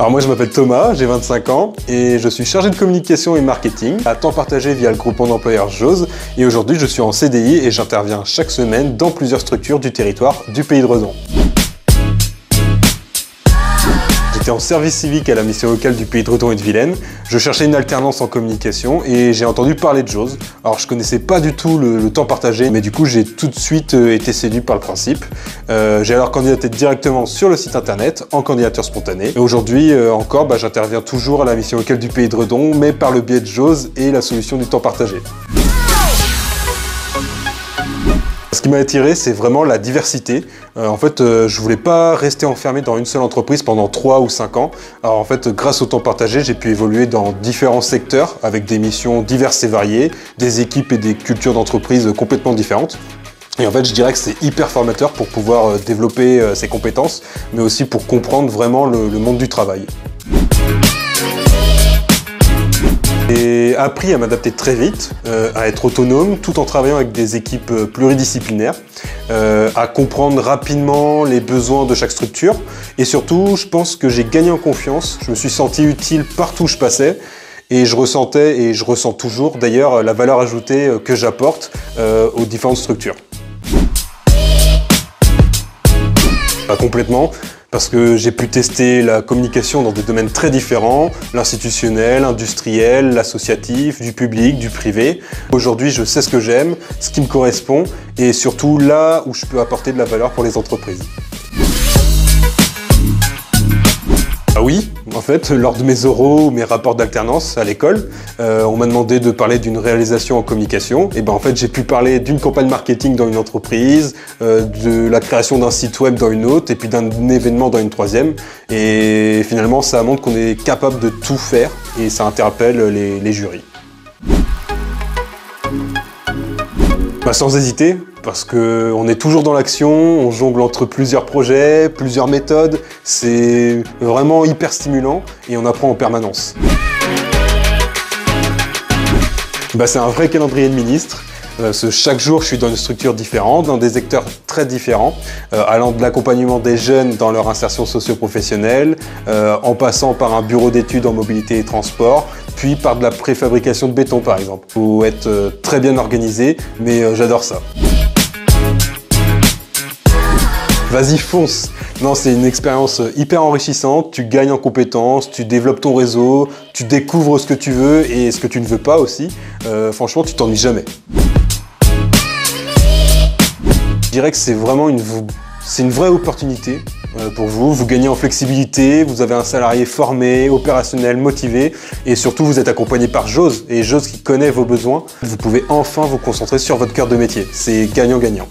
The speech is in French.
Alors moi je m'appelle Thomas, j'ai 25 ans et je suis chargé de communication et marketing à temps partagé via le groupement d'employeurs JOSE et aujourd'hui je suis en CDI et j'interviens chaque semaine dans plusieurs structures du territoire du Pays de Redon. J'étais en service civique à la mission locale du Pays de Redon et de Vilaine. Je cherchais une alternance en communication et j'ai entendu parler de JOSE. Alors je connaissais pas du tout le temps partagé, mais du coup j'ai tout de suite été séduit par le principe. J'ai alors candidaté directement sur le site internet en candidature spontanée. Et aujourd'hui encore, j'interviens toujours à la mission locale du Pays de Redon, mais par le biais de JOSE et la solution du temps partagé. Ce qui m'a attiré, c'est vraiment la diversité. En fait, je voulais pas rester enfermé dans une seule entreprise pendant 3 ou 5 ans. Alors en fait, grâce au temps partagé, j'ai pu évoluer dans différents secteurs avec des missions diverses et variées, des équipes et des cultures d'entreprise complètement différentes. Et en fait, je dirais que c'est hyper formateur pour pouvoir développer ses compétences, mais aussi pour comprendre vraiment le monde du travail. J'ai appris à m'adapter très vite, à être autonome tout en travaillant avec des équipes pluridisciplinaires, à comprendre rapidement les besoins de chaque structure et surtout, je pense que j'ai gagné en confiance, je me suis senti utile partout où je passais et je ressentais et je ressens toujours d'ailleurs la valeur ajoutée que j'apporte aux différentes structures. Pas complètement. Parce que j'ai pu tester la communication dans des domaines très différents, l'institutionnel, l'industriel, l'associatif, du public, du privé. Aujourd'hui, je sais ce que j'aime, ce qui me correspond et surtout là où je peux apporter de la valeur pour les entreprises. Ah oui, en fait, lors de mes oraux ou mes rapports d'alternance à l'école, on m'a demandé de parler d'une réalisation en communication. Et en fait, j'ai pu parler d'une campagne marketing dans une entreprise, de la création d'un site web dans une autre, et puis d'un événement dans une troisième. Et finalement, ça montre qu'on est capable de tout faire, et ça interpelle les jurys. Sans hésiter, parce qu'on est toujours dans l'action, on jongle entre plusieurs projets, plusieurs méthodes, c'est vraiment hyper stimulant et on apprend en permanence. C'est un vrai calendrier de ministre. Chaque jour, je suis dans une structure différente, dans des secteurs très différents, allant de l'accompagnement des jeunes dans leur insertion socio-professionnelle, en passant par un bureau d'études en mobilité et transport, puis par de la préfabrication de béton par exemple. Il faut être très bien organisé, mais j'adore ça. Vas-y, fonce! Non, c'est une expérience hyper enrichissante, tu gagnes en compétences, tu développes ton réseau, tu découvres ce que tu veux et ce que tu ne veux pas aussi. Franchement, tu t'ennuies jamais. Je dirais que c'est vraiment une vraie opportunité pour vous. Vous gagnez en flexibilité, vous avez un salarié formé, opérationnel, motivé et surtout vous êtes accompagné par JOSE et JOSE qui connaît vos besoins. Vous pouvez enfin vous concentrer sur votre cœur de métier. C'est gagnant-gagnant.